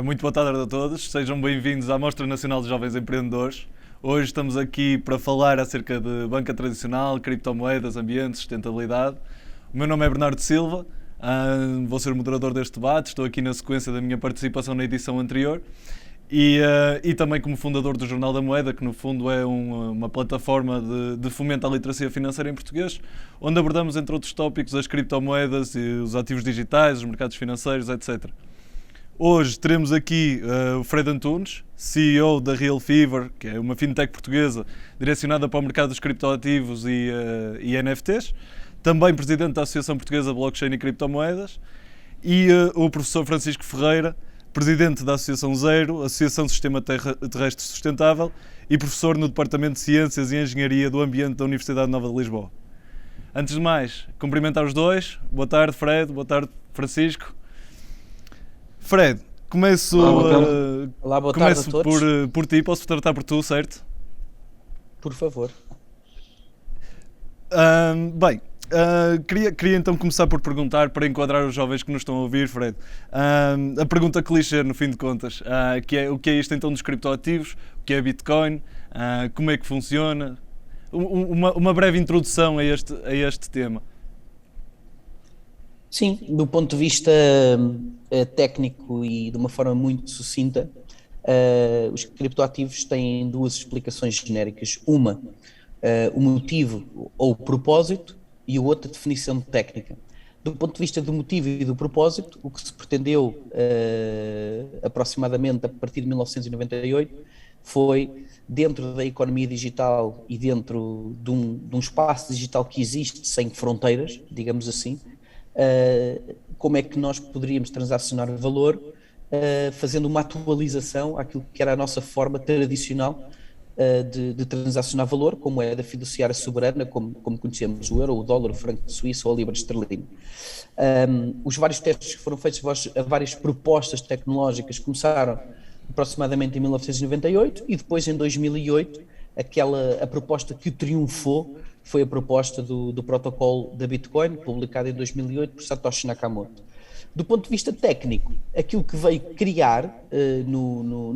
Muito boa tarde a todos, sejam bem-vindos à Mostra Nacional de Jovens Empreendedores. Hoje estamos aqui para falar acerca de banca tradicional, criptomoedas, ambiente, sustentabilidade. O meu nome é Bernardo Silva, vou ser o moderador deste debate, estou aqui na sequência da minha participação na edição anterior e também como fundador do Jornal da Moeda, que no fundo é uma plataforma de fomento à literacia financeira em português, onde abordamos, entre outros tópicos, as criptomoedas e os ativos digitais, os mercados financeiros, etc. Hoje teremos aqui o Fred Antunes, CEO da Real Fever, que é uma fintech portuguesa direcionada para o mercado dos criptoativos e NFTs, também presidente da Associação Portuguesa de Blockchain e Criptomoedas, e o professor Francisco Ferreira, presidente da Associação Zero, Associação de Sistema Terrestre Sustentável e professor no Departamento de Ciências e Engenharia do Ambiente da Universidade Nova de Lisboa. Antes de mais, cumprimentar os dois. Boa tarde, Fred. Boa tarde, Francisco. Fred, começo boa tarde a todos. por ti, posso tratar por tu, certo? Por favor. Queria então começar por perguntar, para enquadrar os jovens que nos estão a ouvir, Fred, a pergunta clichê, no fim de contas, que é o que é isto então dos criptoativos, o que é Bitcoin, como é que funciona, uma breve introdução a este tema. Sim, do ponto de vista técnico e de uma forma muito sucinta, os criptoativos têm duas explicações genéricas. Uma, o motivo ou o propósito, e a outra, definição técnica. Do ponto de vista do motivo e do propósito, o que se pretendeu aproximadamente a partir de 1998 foi, dentro da economia digital e dentro de um espaço digital que existe sem fronteiras, digamos assim, como é que nós poderíamos transacionar valor fazendo uma atualização àquilo que era a nossa forma tradicional de transacionar valor, como é da fiduciária soberana, como conhecemos o euro, o dólar, o franco suíço ou a libra esterlina. Os vários testes que foram feitos, várias propostas tecnológicas começaram aproximadamente em 1998 e depois em 2008 a proposta que triunfou foi a proposta do protocolo da Bitcoin, publicado em 2008 por Satoshi Nakamoto. Do ponto de vista técnico, aquilo que veio criar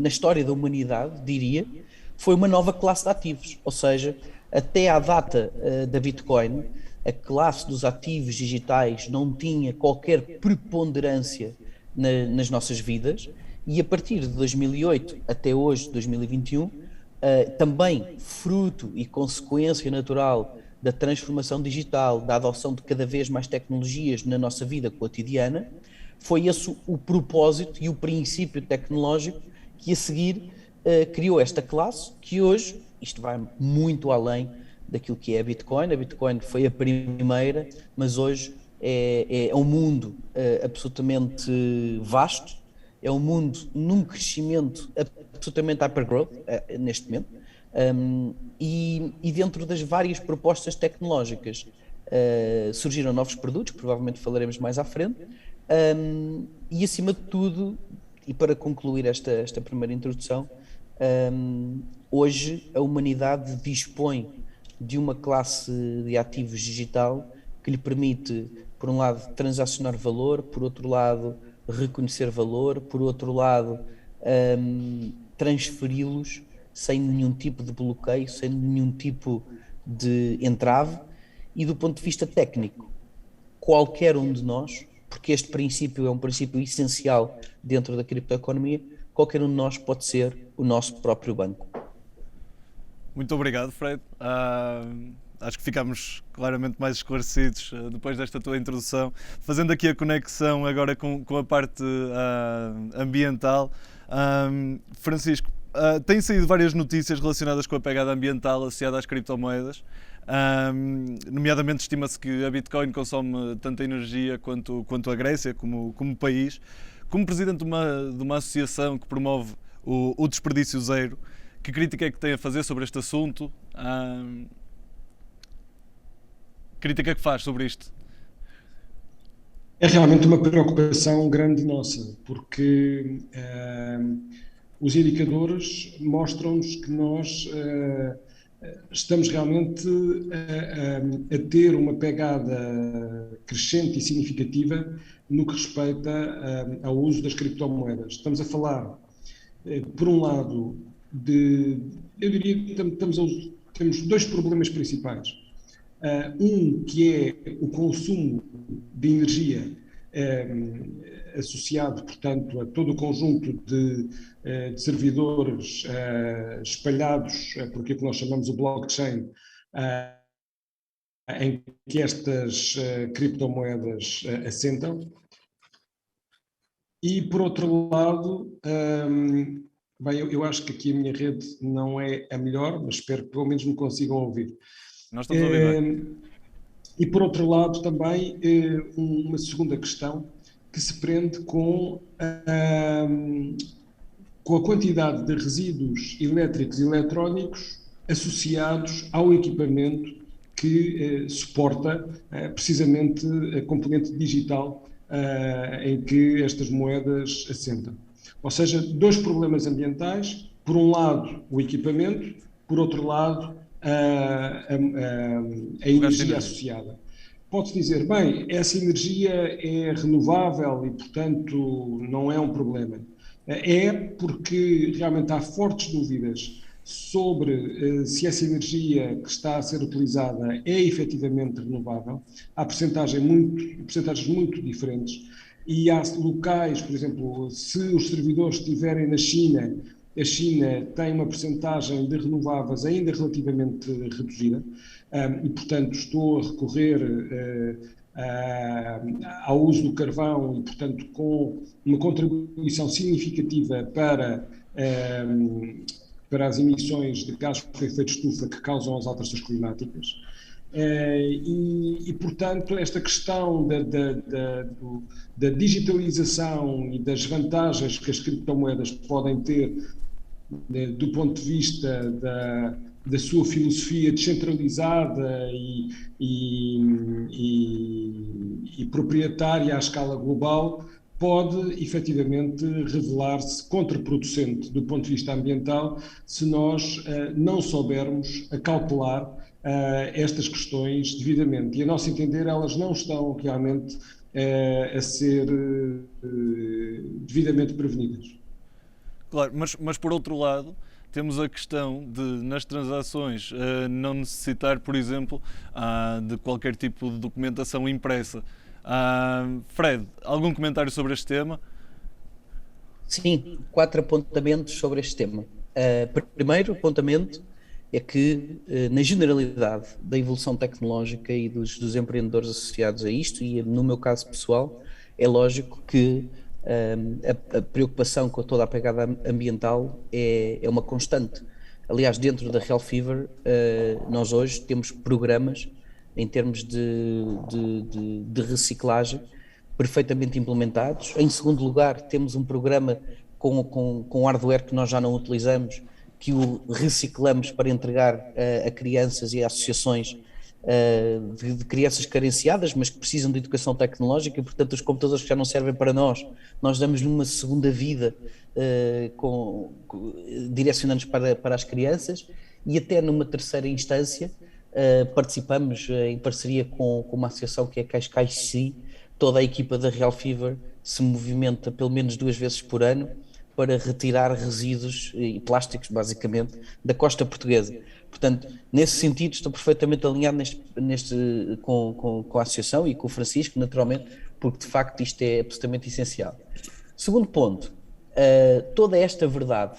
na história da humanidade, diria, foi uma nova classe de ativos, ou seja, até à data da Bitcoin, a classe dos ativos digitais não tinha qualquer preponderância nas nossas vidas, e a partir de 2008 até hoje, 2021, também fruto e consequência natural da transformação digital, da adoção de cada vez mais tecnologias na nossa vida cotidiana, foi esse o propósito e o princípio tecnológico que a seguir criou esta classe, que hoje, isto vai muito além daquilo que é a Bitcoin. A Bitcoin foi a primeira, mas hoje é um mundo absolutamente vasto, é um mundo num crescimento absolutamente hypergrowth neste momento, e dentro das várias propostas tecnológicas surgiram novos produtos, que provavelmente falaremos mais à frente, e acima de tudo, e para concluir esta primeira introdução, hoje a humanidade dispõe de uma classe de ativos digital que lhe permite, por um lado, transacionar valor, por outro lado, reconhecer valor, por outro lado, transferi-los sem nenhum tipo de bloqueio, sem nenhum tipo de entrave. E do ponto de vista técnico, qualquer um de nós, porque este princípio é um princípio essencial dentro da criptoeconomia, qualquer um de nós pode ser o nosso próprio banco. Muito obrigado, Fred. Acho que ficámos claramente mais esclarecidos depois desta tua introdução. Fazendo aqui a conexão agora com a parte ambiental. Francisco, têm saído várias notícias relacionadas com a pegada ambiental associada às criptomoedas. Nomeadamente, estima-se que a Bitcoin consome tanta energia quanto a Grécia, como país. Como presidente de uma associação que promove o desperdício zero, que crítica é que tem a fazer sobre este assunto? Crítica que faz sobre isto? É realmente uma preocupação grande nossa, porque os indicadores mostram-nos que nós estamos realmente a ter uma pegada crescente e significativa no que respeita ao uso das criptomoedas. Estamos a falar, por um lado, eu diria que temos dois problemas principais. Um que é o consumo de energia associado, portanto, a todo o conjunto de servidores espalhados por aquilo que nós chamamos o blockchain, em que estas criptomoedas assentam. E, por outro lado, bem, eu acho que aqui a minha rede não é a melhor, mas espero que pelo menos me consigam ouvir. Nós estamos a ouvir bem. E, por outro lado, também uma segunda questão que se prende com a quantidade de resíduos elétricos e eletrónicos associados ao equipamento que suporta precisamente a componente digital em que estas moedas assentam. Ou seja, dois problemas ambientais: por um lado o equipamento, por outro lado a energia associada. Pode-se dizer, bem, essa energia é renovável e, portanto, não é um problema. É porque realmente há fortes dúvidas sobre se essa energia que está a ser utilizada é efetivamente renovável. Há percentagens muito diferentes e há locais, por exemplo, se os servidores estiverem na China, a China tem uma percentagem de renováveis ainda relativamente reduzida e, portanto, estou a recorrer ao uso do carvão e, portanto, com uma contribuição significativa para as emissões de gases com efeito de estufa que causam as alterações climáticas. Portanto, esta questão da digitalização e das vantagens que as criptomoedas podem ter do ponto de vista da sua filosofia descentralizada e proprietária à escala global, pode efetivamente revelar-se contraproducente do ponto de vista ambiental se nós não soubermos acautelar estas questões devidamente. E, a nosso entender, elas não estão realmente a ser devidamente prevenidas. Claro, mas por outro lado, temos a questão de, nas transações, não necessitar, por exemplo, de qualquer tipo de documentação impressa. Fred, algum comentário sobre este tema? Sim, 4 apontamentos sobre este tema. Primeiro apontamento é que, na generalidade da evolução tecnológica e dos empreendedores associados a isto, e no meu caso pessoal, é lógico que a preocupação com toda a pegada ambiental é uma constante. Aliás, dentro da Real Fever, nós hoje temos programas em termos de reciclagem perfeitamente implementados. Em segundo lugar, temos um programa com hardware que nós já não utilizamos, que o reciclamos para entregar a crianças e a associações de crianças carenciadas, mas que precisam de educação tecnológica, e, portanto, os computadores que já não servem para nós damos-lhe uma segunda vida, direcionando-nos para as crianças, e até numa terceira instância participamos em parceria com uma associação que é a Cascais. Toda a equipa da Real Fever se movimenta pelo menos 2 vezes por ano para retirar resíduos e plásticos, basicamente, da costa portuguesa. Portanto, nesse sentido, estou perfeitamente alinhado com a associação e com o Francisco, naturalmente, porque de facto isto é absolutamente essencial. Segundo ponto, toda esta verdade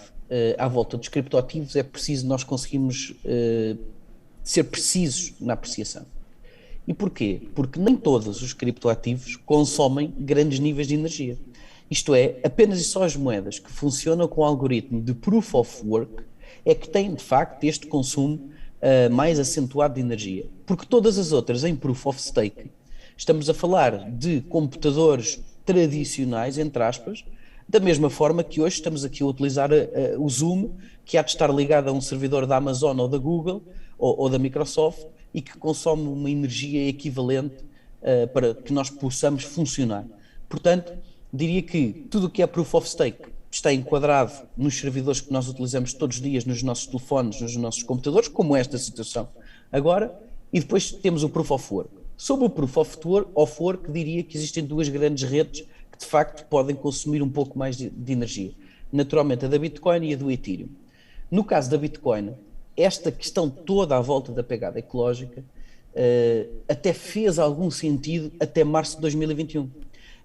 à volta dos criptoativos é preciso nós conseguirmos ser precisos na apreciação. E porquê? Porque nem todos os criptoativos consomem grandes níveis de energia. Isto é, apenas e só as moedas que funcionam com o algoritmo de Proof of Work é que têm, de facto, este consumo mais acentuado de energia. Porque todas as outras, em Proof of Stake, estamos a falar de computadores tradicionais, entre aspas, da mesma forma que hoje estamos aqui a utilizar o Zoom, que há de estar ligado a um servidor da Amazon ou da Google ou da Microsoft e que consome uma energia equivalente para que nós possamos funcionar. Portanto, diria que tudo o que é Proof of Stake está enquadrado nos servidores que nós utilizamos todos os dias nos nossos telefones, nos nossos computadores, como esta situação agora, e depois temos o Proof of Work. Sobre o Proof of Work, diria que existem duas grandes redes que de facto podem consumir um pouco mais de energia. Naturalmente a da Bitcoin e a do Ethereum. No caso da Bitcoin, esta questão toda à volta da pegada ecológica até fez algum sentido até março de 2021.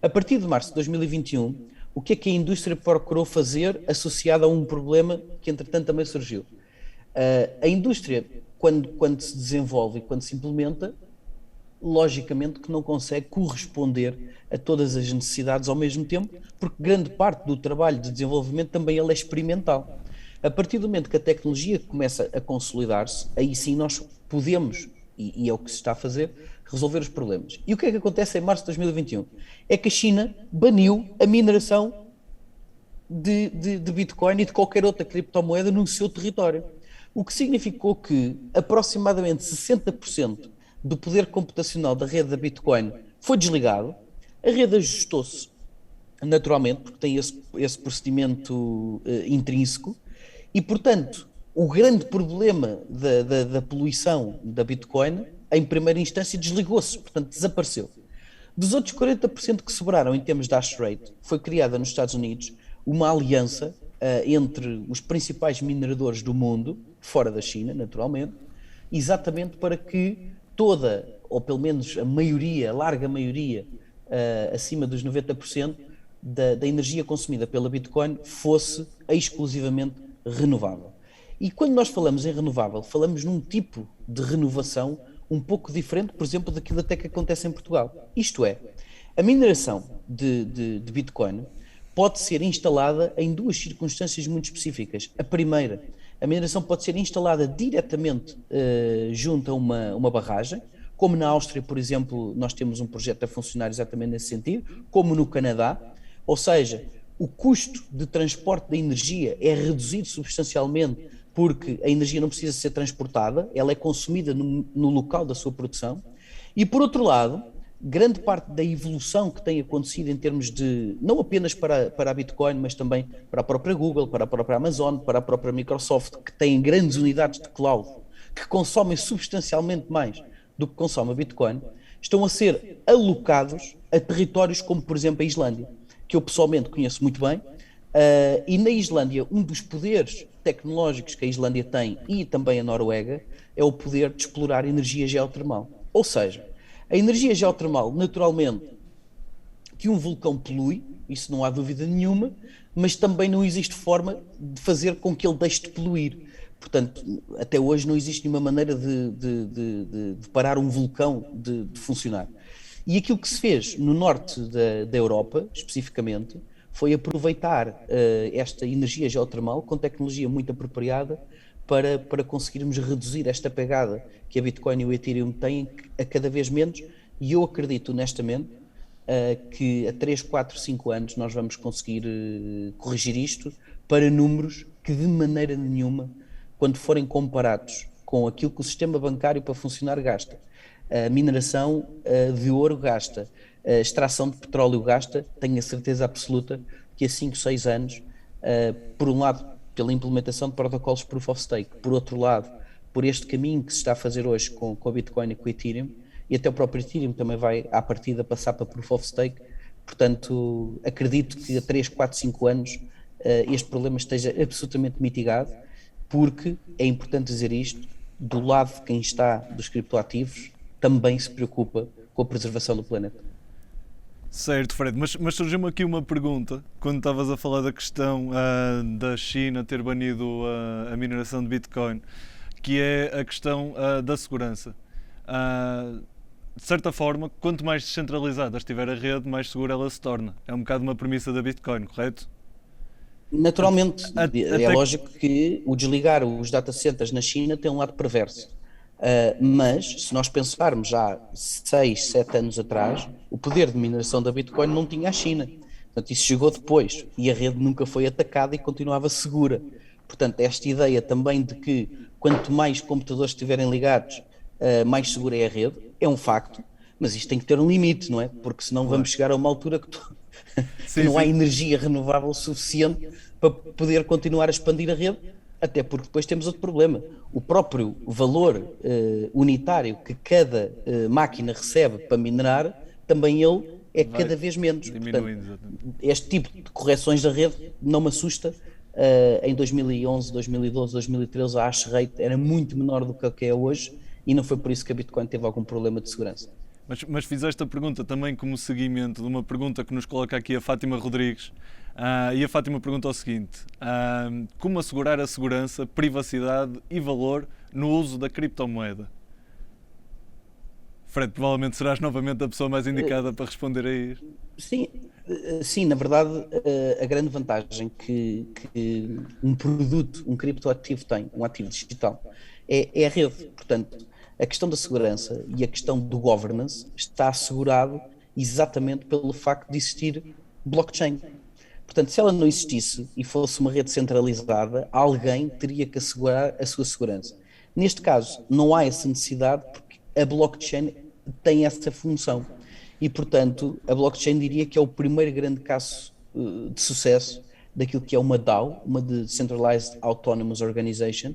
A partir de março de 2021, o que é que a indústria procurou fazer associado a um problema que entretanto também surgiu? A indústria, quando se desenvolve e quando se implementa, logicamente que não consegue corresponder a todas as necessidades ao mesmo tempo, porque grande parte do trabalho de desenvolvimento também ele é experimental. A partir do momento que a tecnologia começa a consolidar-se, aí sim nós podemos, e é o que se está a fazer, resolver os problemas. E o que é que acontece em março de 2021? É que a China baniu a mineração de Bitcoin e de qualquer outra criptomoeda no seu território. O que significou que aproximadamente 60% do poder computacional da rede da Bitcoin foi desligado, a rede ajustou-se naturalmente, porque tem esse procedimento intrínseco, e portanto o grande problema da poluição da Bitcoin, em primeira instância, desligou-se, portanto desapareceu. Dos outros 40% que sobraram em termos de hash rate, foi criada nos Estados Unidos uma aliança entre os principais mineradores do mundo, fora da China, naturalmente, exatamente para que toda, ou pelo menos a maioria, a larga maioria, acima dos 90% da energia consumida pela Bitcoin fosse exclusivamente renovável. E quando nós falamos em renovável, falamos num tipo de renovação um pouco diferente, por exemplo, daquilo até que acontece em Portugal. Isto é, a mineração de Bitcoin pode ser instalada em duas circunstâncias muito específicas. A primeira, a mineração pode ser instalada diretamente junto a uma barragem, como na Áustria, por exemplo, nós temos um projeto a funcionar exatamente nesse sentido, como no Canadá, ou seja, o custo de transporte da energia é reduzido substancialmente porque a energia não precisa ser transportada, ela é consumida no local da sua produção. E por outro lado, grande parte da evolução que tem acontecido em termos de, não apenas para a Bitcoin, mas também para a própria Google, para a própria Amazon, para a própria Microsoft, que têm grandes unidades de cloud, que consomem substancialmente mais do que consome a Bitcoin, estão a ser alocados a territórios como, por exemplo, a Islândia, que eu pessoalmente conheço muito bem, e na Islândia, um dos poderes tecnológicos que a Islândia tem, e também a Noruega, é o poder de explorar energia geotermal. Ou seja, a energia geotermal, naturalmente, que um vulcão polui, isso não há dúvida nenhuma, mas também não existe forma de fazer com que ele deixe de poluir. Portanto, até hoje não existe nenhuma maneira de parar um vulcão de funcionar. E aquilo que se fez no norte da Europa, especificamente, foi aproveitar esta energia geotermal com tecnologia muito apropriada para conseguirmos reduzir esta pegada que a Bitcoin e o Ethereum têm a cada vez menos, e eu acredito honestamente que a 3, 4, 5 anos nós vamos conseguir corrigir isto para números que de maneira nenhuma, quando forem comparados com aquilo que o sistema bancário para funcionar gasta, a mineração de ouro gasta, a extração de petróleo gasta, tenho a certeza absoluta que a 5, 6 anos, por um lado, pela implementação de protocolos Proof of Stake, por outro lado, por este caminho que se está a fazer hoje com a Bitcoin e com o Ethereum, e até o próprio Ethereum também vai, à partida, passar para Proof of Stake. Portanto, acredito que a 3, 4, 5 anos este problema esteja absolutamente mitigado, porque é importante dizer isto, do lado de quem está dos criptoativos, também se preocupa com a preservação do planeta. Certo, Fred, mas surgiu-me aqui uma pergunta, quando estavas a falar da questão da China ter banido a mineração de Bitcoin, que é a questão da segurança. De certa forma, quanto mais descentralizada estiver a rede, mais segura ela se torna. É um bocado uma premissa da Bitcoin, correto? Naturalmente, é lógico que o desligar os data centers na China tem um lado perverso. Mas, se nós pensarmos já 6, 7 anos atrás, o poder de mineração da Bitcoin não tinha a China. Portanto, isso chegou depois e a rede nunca foi atacada e continuava segura. Portanto, esta ideia também de que quanto mais computadores estiverem ligados, mais segura é a rede, é um facto, mas isto tem que ter um limite, não é? Porque senão vamos chegar a uma altura que que não há energia renovável suficiente para poder continuar a expandir a rede, até porque depois temos outro problema. O próprio valor unitário que cada máquina recebe para minerar, também ele é cada vez menos. Portanto, este tipo de correções da rede não me assusta. Em 2011, 2012, 2013 a hash rate era muito menor do que a que é hoje e não foi por isso que a Bitcoin teve algum problema de segurança. Mas fizeste a pergunta também como seguimento de uma pergunta que nos coloca aqui a Fátima Rodrigues. E a Fátima pergunta o seguinte: como assegurar a segurança, privacidade e valor no uso da criptomoeda? Fred, provavelmente serás novamente a pessoa mais indicada para responder a isso. Sim, na verdade, a grande vantagem que um produto, um criptoativo tem, um ativo digital, é a rede. Portanto, a questão da segurança e a questão do governance está assegurado exatamente pelo facto de existir blockchain. Portanto, se ela não existisse e fosse uma rede centralizada, alguém teria que assegurar a sua segurança. Neste caso, não há essa necessidade porque a blockchain tem essa função. E, portanto, a blockchain diria que é o primeiro grande caso de sucesso daquilo que é uma DAO, uma Decentralized Autonomous Organization,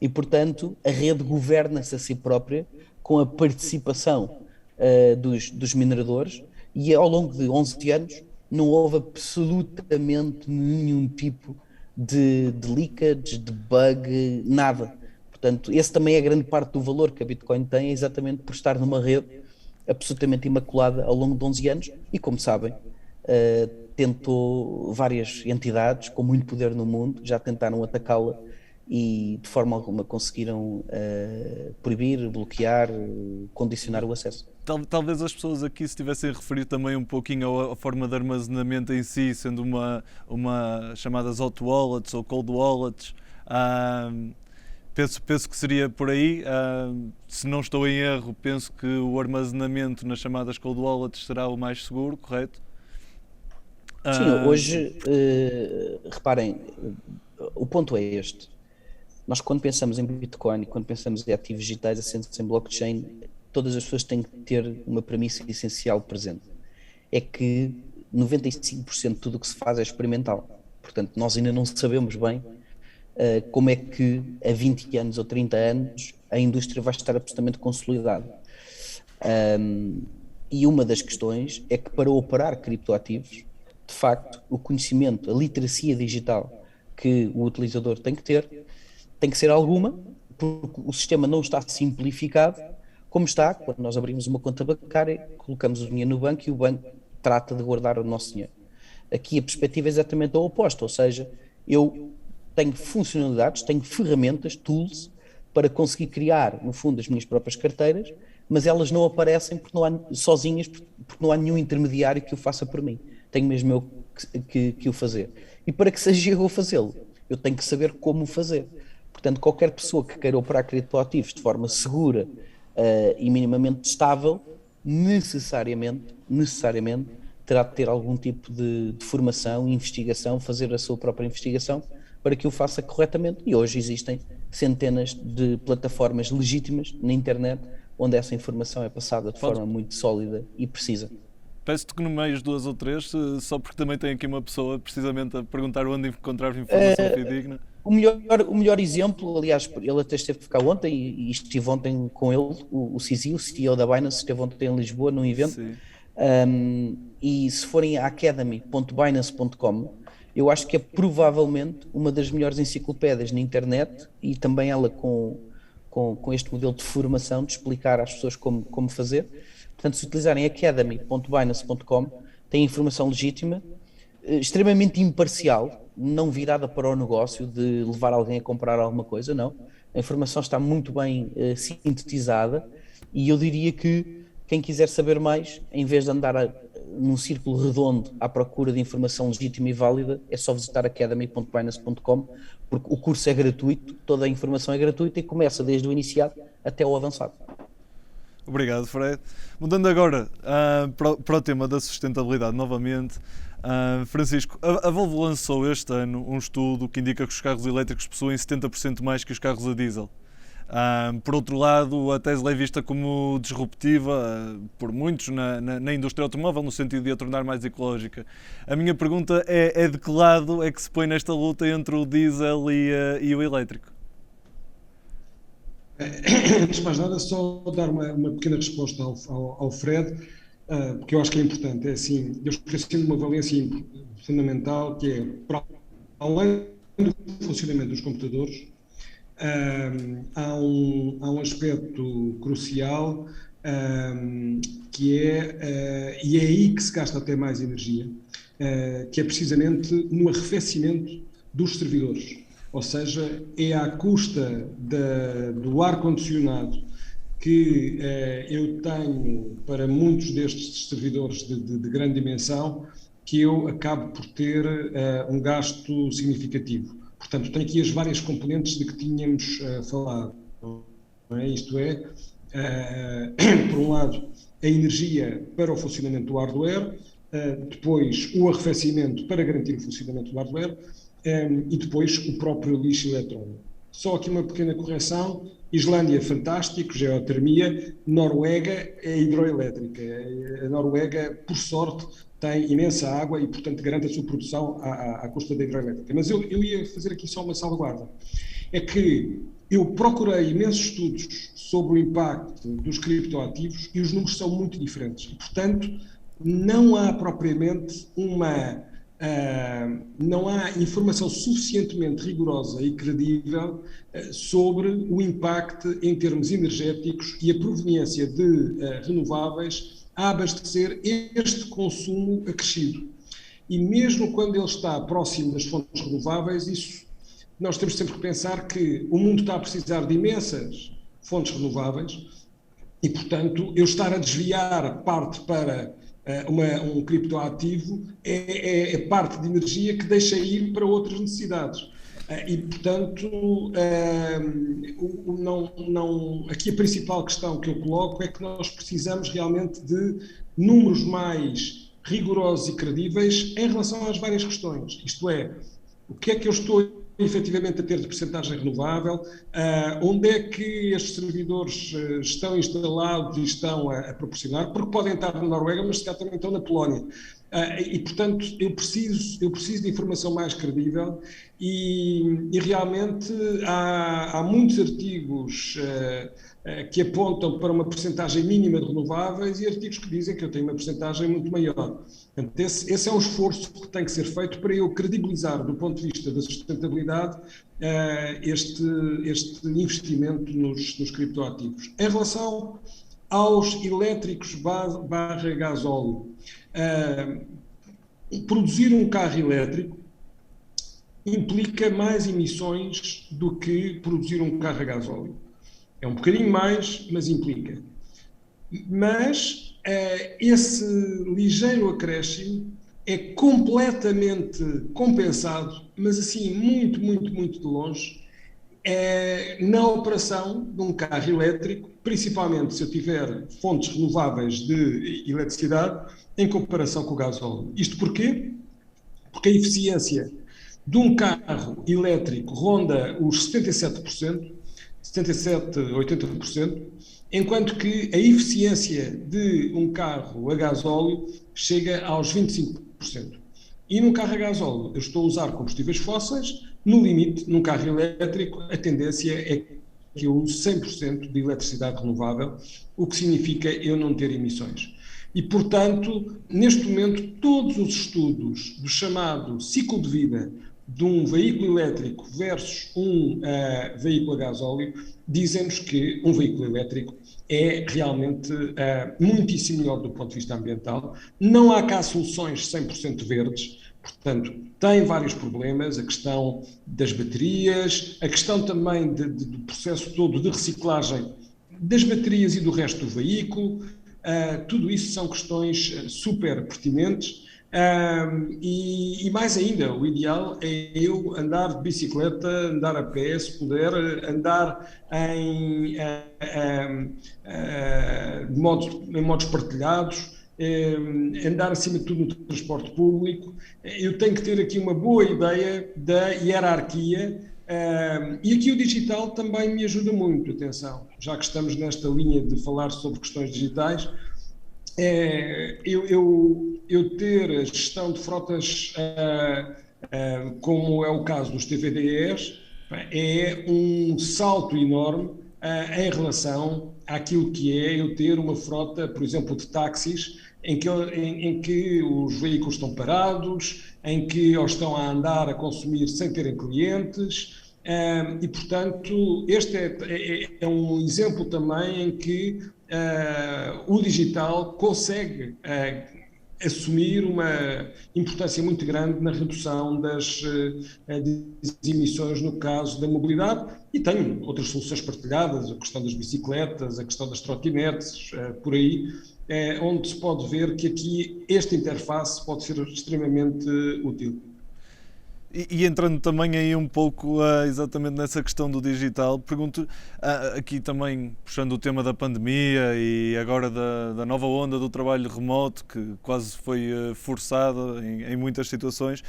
e, portanto, a rede governa-se a si própria com a participação dos mineradores e ao longo de 11 anos não houve absolutamente nenhum tipo de leakage, de bug, nada. Portanto, esse também é grande parte do valor que a Bitcoin tem, é exatamente por estar numa rede absolutamente imaculada ao longo de 11 anos e, como sabem, tentou várias entidades com muito poder no mundo, já tentaram atacá-la e de forma alguma conseguiram proibir, bloquear, condicionar o acesso. Talvez as pessoas aqui se estivessem a referir também um pouquinho à forma de armazenamento em si, sendo uma chamadas hot wallets ou cold wallets. Penso que seria por aí. Se não estou em erro, penso que o armazenamento nas chamadas cold wallets será o mais seguro, correto? Sim, hoje, reparem, o ponto é este. Nós, quando pensamos em Bitcoin e quando pensamos em ativos digitais assentes em blockchain, todas as pessoas têm que ter uma premissa essencial presente. É que 95% de tudo o que se faz é experimental. Portanto, nós ainda não sabemos bem como é que a 20 anos ou 30 anos a indústria vai estar absolutamente consolidada. E uma das questões é que para operar criptoativos, de facto, o conhecimento, a literacia digital que o utilizador tem que ser alguma, porque o sistema não está simplificado, como está quando nós abrimos uma conta bancária, colocamos o dinheiro no banco e o banco trata de guardar o nosso dinheiro. Aqui a perspectiva é exatamente a oposta, ou seja, eu tenho funcionalidades, tenho ferramentas, tools, para conseguir criar, no fundo, as minhas próprias carteiras, mas elas não aparecem porque não há, sozinhas, porque não há nenhum intermediário que o faça por mim. Tenho mesmo eu que o fazer. E para que seja eu a fazê-lo, eu tenho que saber como o fazer. Portanto, qualquer pessoa que queira operar criptoativos de forma segura e minimamente estável, necessariamente, terá de ter algum tipo de formação, investigação, fazer a sua própria investigação, para que o faça corretamente. E hoje existem centenas de plataformas legítimas na internet onde essa informação é passada de forma muito sólida e precisa. Peço-te que nomeies 2 ou 3, só porque também tem aqui uma pessoa precisamente a perguntar onde encontrar informação fidedigna. O melhor exemplo, aliás, ele até esteve cá ontem e estive ontem com ele, o CZ, o CEO da Binance, esteve ontem em Lisboa num evento. E se forem a academy.binance.com, eu acho que é provavelmente uma das melhores enciclopédias na internet e também ela com este modelo de formação, de explicar às pessoas como fazer. Portanto, se utilizarem academy.binance.com, tem informação legítima, extremamente imparcial, não virada para o negócio de levar alguém a comprar alguma coisa, não. A informação está muito bem sintetizada e eu diria que quem quiser saber mais, em vez de andar num círculo redondo à procura de informação legítima e válida, é só visitar academy.binance.com, porque o curso é gratuito, toda a informação é gratuita e começa desde o iniciado até o avançado. Obrigado, Fred. Mudando agora para o tema da sustentabilidade novamente, Francisco, a Volvo lançou este ano um estudo que indica que os carros elétricos possuem 70% mais que os carros a diesel. Por outro lado, a Tesla é vista como disruptiva por muitos na indústria automóvel, no sentido de a tornar mais ecológica. A minha pergunta é de que lado é que se põe nesta luta entre o diesel e o elétrico? Antes de mais nada, só dar uma pequena resposta ao Fred, porque eu acho que é importante. É assim, eu esqueci de uma valência fundamental, que é, para além do funcionamento dos computadores, há um aspecto crucial, que e é aí que se gasta até mais energia, que é precisamente no arrefecimento dos servidores. Ou seja, é à custa do ar-condicionado que eu tenho para muitos destes servidores de grande dimensão, que eu acabo por ter um gasto significativo. Portanto, tenho aqui as várias componentes de que tínhamos falado. Não é? Isto é, por um lado, a energia para o funcionamento do hardware, depois o arrefecimento para garantir o funcionamento do hardware, e depois o próprio lixo eletrónico. Só aqui uma pequena correção: Islândia, fantástico, geotermia; Noruega é hidroelétrica. A Noruega, por sorte, tem imensa água e, portanto, garante a sua produção à custa da hidroelétrica. Mas eu ia fazer aqui só uma salvaguarda. É que eu procurei imensos estudos sobre o impacto dos criptoativos e os números são muito diferentes. E, portanto, não há propriamente não há informação suficientemente rigorosa e credível sobre o impacto em termos energéticos e a proveniência de renováveis a abastecer este consumo acrescido. E mesmo quando ele está próximo das fontes renováveis, nós temos sempre que pensar que o mundo está a precisar de imensas fontes renováveis e, portanto, eu estar a desviar parte para um criptoativo é parte de energia que deixa ir para outras necessidades. E, portanto, aqui a principal questão que eu coloco é que nós precisamos realmente de números mais rigorosos e credíveis em relação às várias questões. Isto é, o que é que eu estou efetivamente a ter de percentagem renovável, onde é que estes servidores estão instalados e estão a proporcionar, porque podem estar na Noruega, mas se calhar também estão na Polónia. E, portanto, eu preciso de informação mais credível e realmente há muitos artigos que apontam para uma percentagem mínima de renováveis e artigos que dizem que eu tenho uma percentagem muito maior. Portanto, esse é um esforço que tem que ser feito para eu credibilizar, do ponto de vista da sustentabilidade, este investimento nos criptoativos. Em relação aos elétricos barra gasóleo, produzir um carro elétrico implica mais emissões do que produzir um carro a gasóleo. É um bocadinho mais, mas implica. Mas esse ligeiro acréscimo é completamente compensado, mas assim muito, muito, muito de longe, na operação de um carro elétrico, principalmente se eu tiver fontes renováveis de eletricidade, em comparação com o gasóleo. Isto porquê? Porque a eficiência de um carro elétrico ronda os 77%, 77%, 80%, enquanto que a eficiência de um carro a gasóleo chega aos 25%. E num carro a gasóleo eu estou a usar combustíveis fósseis, no limite, num carro elétrico, a tendência é que eu use 100% de eletricidade renovável, o que significa eu não ter emissões. E, portanto, neste momento, todos os estudos do chamado ciclo de vida de um veículo elétrico versus um veículo a gasóleo dizem-nos que um veículo elétrico é realmente muitíssimo melhor do ponto de vista ambiental. Não há cá soluções 100% verdes, portanto, tem vários problemas, a questão das baterias, a questão também do processo todo de reciclagem das baterias e do resto do veículo, tudo isso são questões super pertinentes. E mais ainda, o ideal é eu andar de bicicleta, andar a pé, se puder, andar em modos partilhados, andar acima de tudo no transporte público. Eu tenho que ter aqui uma boa ideia da hierarquia E aqui o digital também me ajuda muito, atenção, já que estamos nesta linha de falar sobre questões digitais, eu ter a gestão de frotas, como é o caso dos TVDEs, é um salto enorme em relação àquilo que é eu ter uma frota, por exemplo, de táxis, em que os veículos estão parados, em que eles estão a andar a consumir sem terem clientes, e, portanto, este é um exemplo também em que o digital consegue assumir uma importância muito grande na redução das emissões no caso da mobilidade, e tenho outras soluções partilhadas, a questão das bicicletas, a questão das trotinetes, por aí, onde se pode ver que aqui esta interface pode ser extremamente útil. E entrando também aí um pouco exatamente nessa questão do digital, pergunto aqui também, puxando o tema da pandemia e agora da nova onda do trabalho remoto, que quase foi forçada em muitas situações,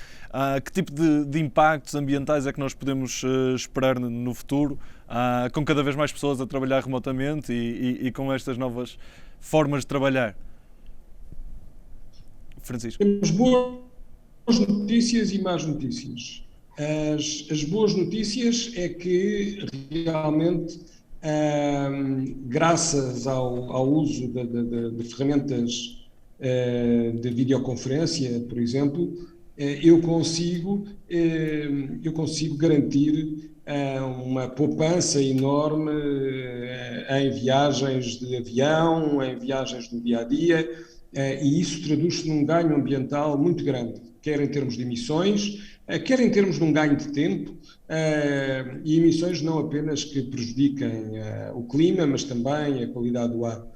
que tipo de impactos ambientais é que nós podemos esperar no futuro, com cada vez mais pessoas a trabalhar remotamente e com estas novas formas de trabalhar? Francisco. Temos boas notícias e más notícias. As boas notícias é que realmente, graças ao uso de ferramentas de videoconferência, por exemplo, eu consigo garantir uma poupança enorme em viagens de avião, em viagens do dia-a-dia, e isso traduz-se num ganho ambiental muito grande, quer em termos de emissões, quer em termos de um ganho de tempo, e emissões não apenas que prejudiquem o clima, mas também a qualidade do ar.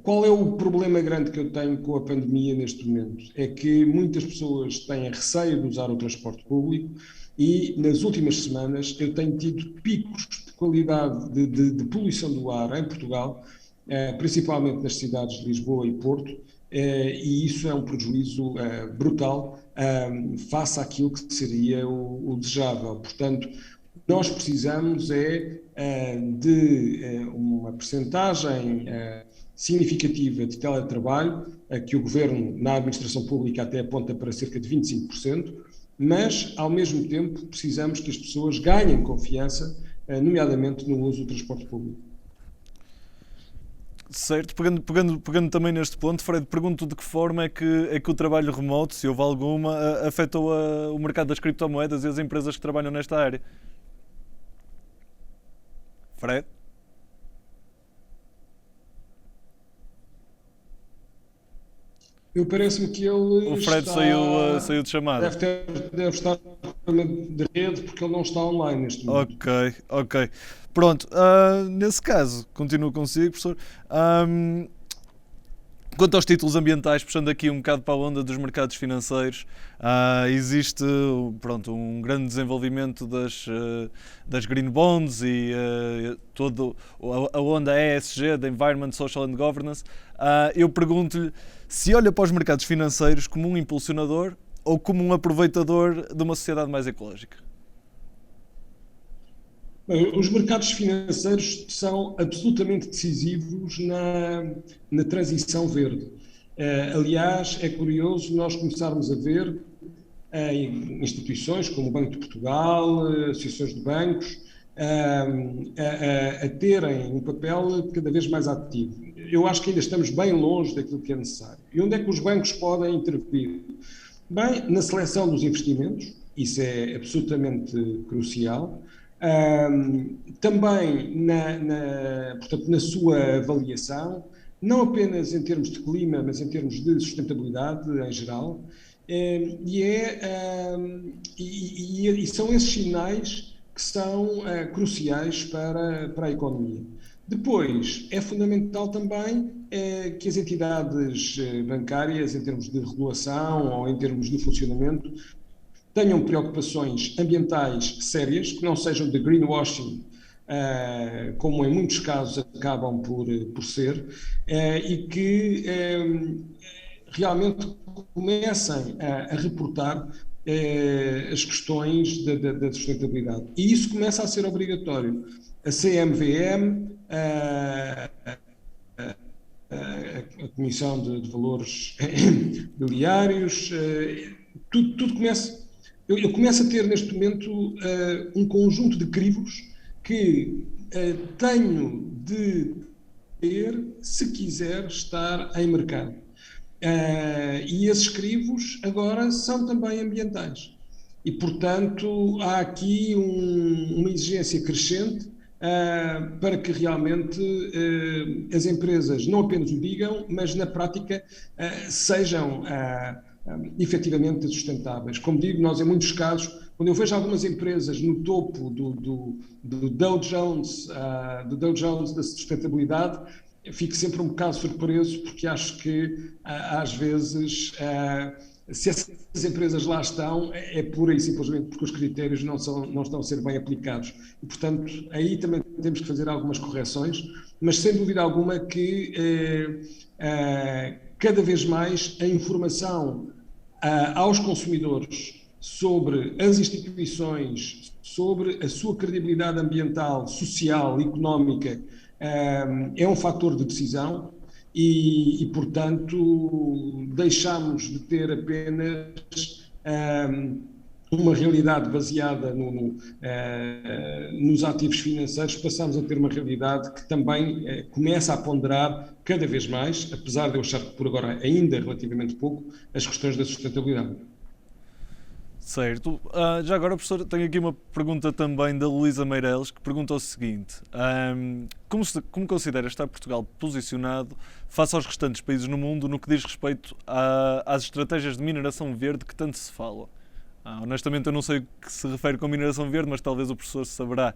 Qual é o problema grande que eu tenho com a pandemia neste momento? É que muitas pessoas têm receio de usar o transporte público e, nas últimas semanas, eu tenho tido picos de qualidade de poluição do ar em Portugal, principalmente nas cidades de Lisboa e Porto, e isso é um prejuízo brutal face àquilo que seria o desejável. Portanto, nós precisamos de uma percentagem significativa de teletrabalho, que o Governo, na administração pública, até aponta para cerca de 25%, mas, ao mesmo tempo, precisamos que as pessoas ganhem confiança, nomeadamente no uso do transporte público. Certo, pegando também neste ponto, Fred, pergunto de que forma é que o trabalho remoto, se houve alguma, afetou o mercado das criptomoedas e as empresas que trabalham nesta área? Fred? Eu parece-me que ele O Fred saiu de chamada. Deve estar de rede, porque ele não está online neste momento. Ok. Pronto, nesse caso, continuo consigo, professor. Quanto aos títulos ambientais, puxando aqui um bocado para a onda dos mercados financeiros, existe um grande desenvolvimento das green bonds e toda a onda ESG, da Environment, Social and Governance. Eu pergunto-lhe se olha para os mercados financeiros como um impulsionador ou como um aproveitador de uma sociedade mais ecológica. Bem, os mercados financeiros são absolutamente decisivos na transição verde. Aliás, é curioso nós começarmos a ver instituições como o Banco de Portugal, associações de bancos, a terem um papel cada vez mais ativo. Eu acho que ainda estamos bem longe daquilo que é necessário. E onde é que os bancos podem intervir? Bem, na seleção dos investimentos, isso é absolutamente crucial. Também portanto, na sua avaliação, não apenas em termos de clima, mas em termos de sustentabilidade em geral, e são esses sinais que são cruciais para a economia. Depois, é fundamental também que as entidades bancárias, em termos de regulação ou em termos de funcionamento, tenham preocupações ambientais sérias, que não sejam de greenwashing, como em muitos casos acabam por ser, e que realmente comecem a reportar as questões da sustentabilidade. E isso começa a ser obrigatório. A CMVM, a Comissão de Valores Mobiliários, tudo começa. Eu começo a ter neste momento um conjunto de crivos que tenho de ter se quiser estar em mercado. E esses crivos agora são também ambientais. E, portanto, há aqui uma exigência crescente para que realmente as empresas não apenas o digam, mas na prática sejam efetivamente sustentáveis. Como digo, nós em muitos casos, quando eu vejo algumas empresas no topo do Dow Jones da sustentabilidade, eu fico sempre um bocado surpreso, porque acho que às vezes se essas empresas lá estão, é pura e simplesmente porque os critérios não estão a ser bem aplicados. E, portanto, aí também temos que fazer algumas correções, mas sem dúvida alguma que cada vez mais a informação aos consumidores sobre as instituições, sobre a sua credibilidade ambiental, social, económica, é um fator de decisão e portanto, deixamos de ter apenas uma realidade baseada nos ativos financeiros, passamos a ter uma realidade que também começa a ponderar cada vez mais, apesar de eu achar que por agora ainda relativamente pouco, as questões da sustentabilidade. Certo. Já agora, professor, tenho aqui uma pergunta também da Luísa Meireles, que pergunta o seguinte: como considera estar Portugal posicionado face aos restantes países no mundo no que diz respeito às estratégias de mineração verde que tanto se fala? Honestamente, eu não sei o que se refere com mineração verde, mas talvez o professor saberá.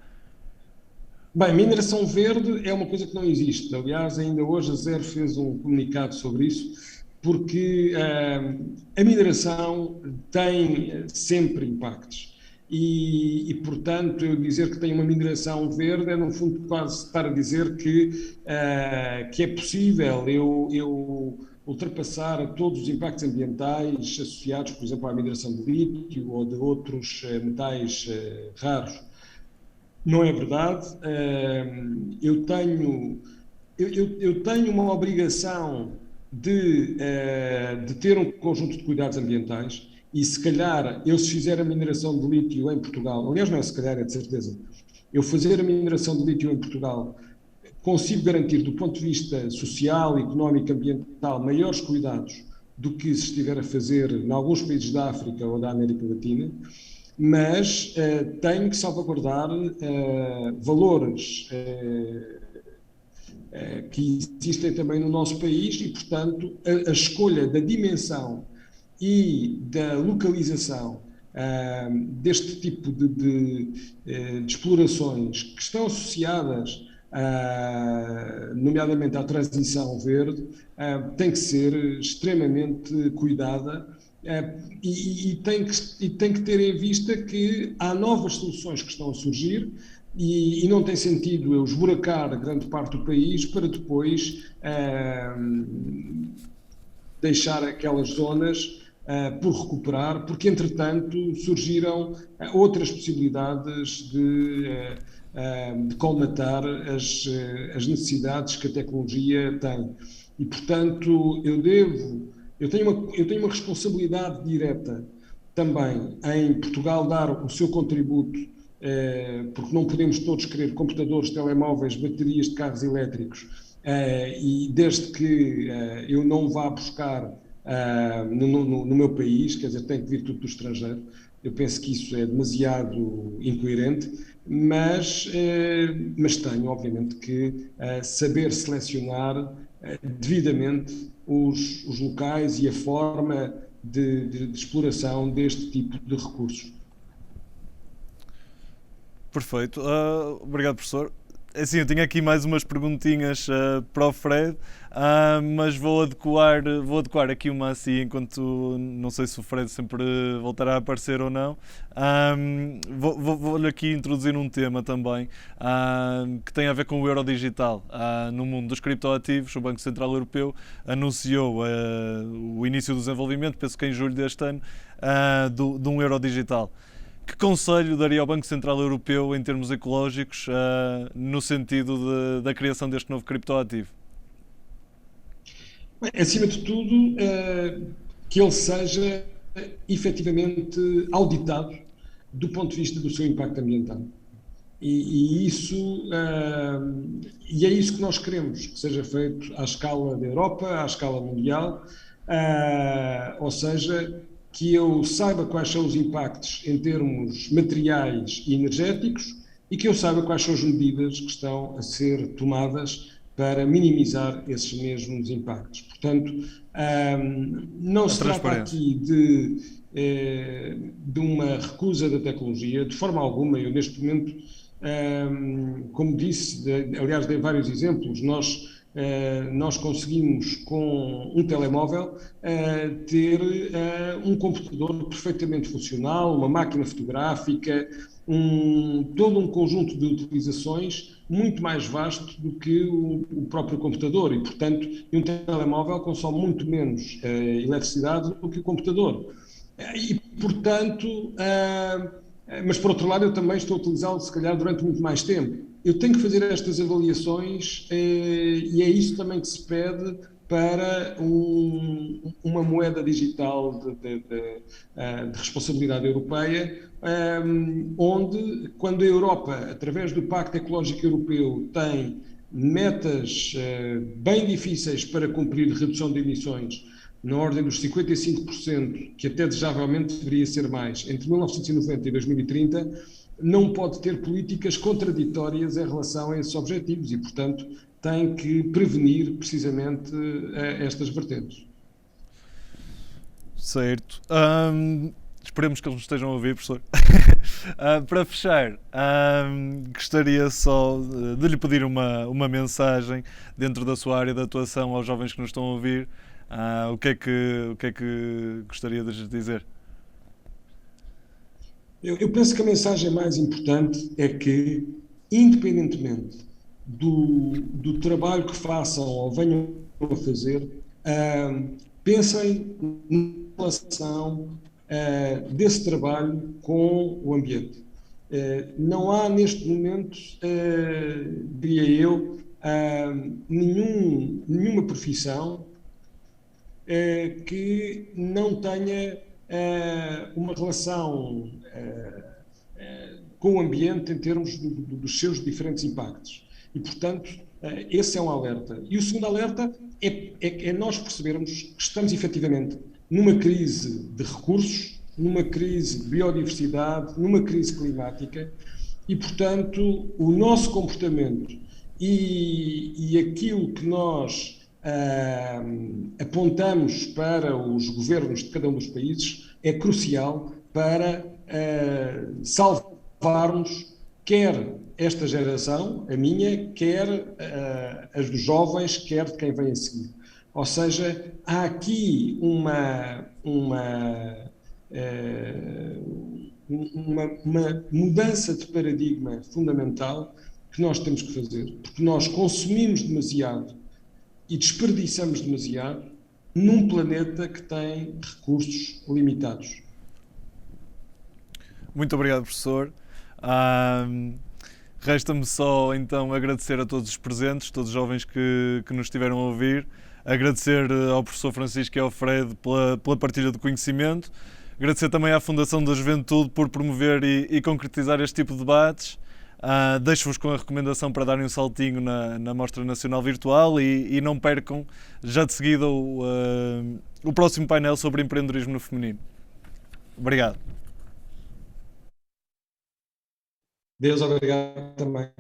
Bem, mineração verde é uma coisa que não existe. Aliás, ainda hoje a Zero fez um comunicado sobre isso, porque a mineração tem sempre impactos e, portanto, eu dizer que tem uma mineração verde é, no fundo, quase estar a dizer que é possível eu ultrapassar todos os impactos ambientais associados, por exemplo, à mineração de lítio ou de outros metais raros. Não é verdade. Eu tenho uma obrigação de ter um conjunto de cuidados ambientais e, se calhar, se fizer a mineração de lítio em Portugal, aliás, não é se calhar, é de certeza, eu fazer a mineração de lítio em Portugal, consigo garantir, do ponto de vista social, económico, ambiental, maiores cuidados do que se estiver a fazer em alguns países da África ou da América Latina, mas tenho que salvaguardar valores que existem também no nosso país e, portanto, a escolha da dimensão e da localização deste tipo de explorações que estão associadas, nomeadamente à transição verde, tem que ser extremamente cuidada e tem que ter em vista que há novas soluções que estão a surgir. E não tem sentido eu esburacar grande parte do país para depois deixar aquelas zonas por recuperar, porque entretanto surgiram outras possibilidades de colmatar as necessidades que a tecnologia tem. E, portanto, eu tenho uma responsabilidade direta também em Portugal dar o seu contributo, porque não podemos todos querer computadores, telemóveis, baterias de carros elétricos, e desde que eu não vá buscar no meu país, quer dizer, tem que vir tudo do estrangeiro. Eu penso que isso é demasiado incoerente, mas tenho, obviamente, que saber selecionar devidamente os locais e a forma de exploração deste tipo de recursos. Perfeito. Obrigado, professor. Assim, eu tinha aqui mais umas perguntinhas para o Fred, mas vou adequar aqui uma assim, enquanto não sei se o Fred sempre voltará a aparecer ou não. Vou-lhe aqui introduzir um tema também que tem a ver com o euro digital. No mundo dos criptoativos, o Banco Central Europeu anunciou o início do desenvolvimento, penso que em julho deste ano, de um euro digital. Que conselho daria ao Banco Central Europeu em termos ecológicos no sentido da criação deste novo criptoativo? Bem, acima de tudo, que ele seja efetivamente auditado do ponto de vista do seu impacto ambiental. E é isso que nós queremos, que seja feito à escala da Europa, à escala mundial, ou seja, que eu saiba quais são os impactos em termos materiais e energéticos e que eu saiba quais são as medidas que estão a ser tomadas para minimizar esses mesmos impactos. Portanto, não se trata aqui de uma recusa da tecnologia, de forma alguma. Eu, neste momento, como disse, aliás, dei vários exemplos, nós conseguimos, com um telemóvel, ter um computador perfeitamente funcional, uma máquina fotográfica, todo um conjunto de utilizações muito mais vasto do que o próprio computador e, portanto, um telemóvel consome muito menos eletricidade do que o computador. E, portanto, mas por outro lado eu também estou a utilizá-lo se calhar durante muito mais tempo. Eu tenho que fazer estas avaliações e é isso também que se pede para uma moeda digital de responsabilidade europeia, onde, quando a Europa, através do Pacto Ecológico Europeu, tem metas bem difíceis para cumprir de redução de emissões, na ordem dos 55%, que até desejavelmente deveria ser mais, entre 1990 e 2030, não pode ter políticas contraditórias em relação a esses objetivos e, portanto, tem que prevenir precisamente estas vertentes. Certo. Esperemos que eles nos estejam a ouvir, professor. Para fechar, gostaria só de lhe pedir uma mensagem dentro da sua área de atuação aos jovens que nos estão a ouvir. O que é que gostaria de lhes dizer? Eu penso que a mensagem mais importante é que, independentemente do trabalho que façam ou venham a fazer, pensem na relação desse trabalho com o ambiente. Não há neste momento, diria eu, nenhuma profissão que não tenha uma relação com o ambiente em termos dos seus diferentes impactos. E, portanto, esse é um alerta. E o segundo alerta é nós percebermos que estamos efetivamente numa crise de recursos, numa crise de biodiversidade, numa crise climática e, portanto, o nosso comportamento e aquilo que nós apontamos para os governos de cada um dos países é crucial para salvarmos quer esta geração, a minha, quer as dos jovens, quer de quem vem a seguir. Ou seja, há aqui uma mudança de paradigma fundamental que nós temos que fazer, porque nós consumimos demasiado e desperdiçamos demasiado num planeta que tem recursos limitados. Muito obrigado, professor. Resta-me só então agradecer a todos os presentes, todos os jovens que nos estiveram a ouvir, agradecer ao professor Francisco e ao Fred pela partilha de conhecimento, agradecer também à Fundação da Juventude por promover e concretizar este tipo de debates. Deixo-vos com a recomendação para darem um saltinho na Mostra Nacional Virtual e não percam já de seguida o próximo painel sobre empreendedorismo no feminino. Obrigado. Deus, obrigado também.